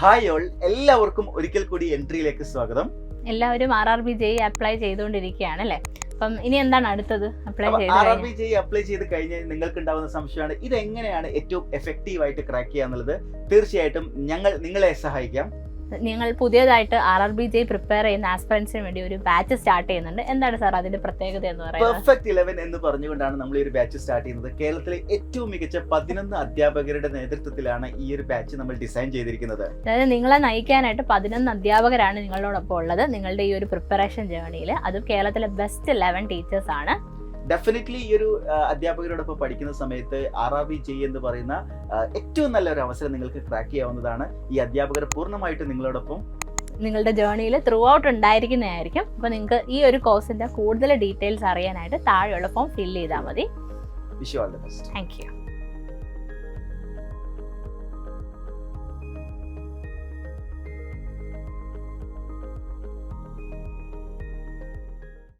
Hi all, എല്ലാവർക്കും ഒരിക്കൽ കൂടി എൻട്രിയിലേക്ക് സ്വാഗതം. എല്ലാവരും RRBJ അപ്ലൈ ചെയ്തുകൊണ്ടിരിക്കുകയാണ് അല്ലേ? അപ്പം ഇനി എന്താണ് അടുത്തത്? RRBJ അപ്ലൈ ചെയ്ത് കഴിഞ്ഞാൽ നിങ്ങൾക്ക് ഉണ്ടാവുന്ന സംശയമാണ് ഇത് എങ്ങനെയാണ് ഏറ്റവും എഫക്റ്റീവ് ആയിട്ട് ക്രാക്ക് ചെയ്യുക എന്നുള്ളത്. തീർച്ചയായിട്ടും ഞങ്ങൾ നിങ്ങളെ സഹായിക്കാം. നിങ്ങൾ പുതിയതായിട്ട് RRBJ പ്രിപ്പയർ ചെയ്യുന്ന ആസ്പിറൻസിന് വേണ്ടി ഒരു ബാച്ച് സ്റ്റാർട്ട് ചെയ്യുന്നുണ്ട്. എന്താണ് സാർ അതിന്റെ പ്രത്യേകത എന്ന് പറയുന്നത്? പെർഫെക്റ്റ് 11 എന്ന് പറഞ്ഞുകൊണ്ടാണ് നമ്മൾ ഈ ഒരു ബാച്ച് സ്റ്റാർട്ട് ചെയ്യുന്നത്. കേരളത്തിലെ ഏറ്റവും മികച്ച 11 അധ്യാപകരുടെ നേതൃത്വത്തിലാണ് ഈ ഒരു ബാച്ച് നമ്മൾ ഡിസൈൻ ചെയ്തിരിക്കുന്നത്. അതായത് നിങ്ങളെ നയിക്കാനായിട്ട് 11 അധ്യാപകരാണ് നിങ്ങളോടൊപ്പം ഉള്ളത് നിങ്ങളുടെ ഈ ഒരു പ്രിപ്പറേഷൻ ജേർണിയിൽ. അതും കേരളത്തിലെ ബെസ്റ്റ് 11 ടീച്ചേഴ്സ് ആണ്. ഡെഫിനറ്റ്ലി ഈ ഒരു അധ്യാപകരോടൊപ്പം പഠിക്കുന്ന സമയത്ത് RRBJ എന്ന് പറയുന്ന ഏറ്റവും നല്ലൊരു അവസരം നിങ്ങൾക്ക് ക്രാക്ക് ചെയ്യാവുന്നതാണ്. ഈ അധ്യാപകർ പൂർണ്ണമായിട്ടും നിങ്ങളോടൊപ്പം നിങ്ങളുടെ ജേർണിയിൽ ത്രൂ ഔട്ട് ഉണ്ടായിരിക്കുന്നതായിരിക്കും. അപ്പോൾ നിങ്ങൾക്ക് ഈ ഒരു കോഴ്സിന്റെ കൂടുതൽ ഡീറ്റെയിൽസ് അറിയാനായിട്ട് താഴെയുള്ള ഫോം ഫില്ല് ചെയ്താൽ മതി. Wish you all the best. Thank you.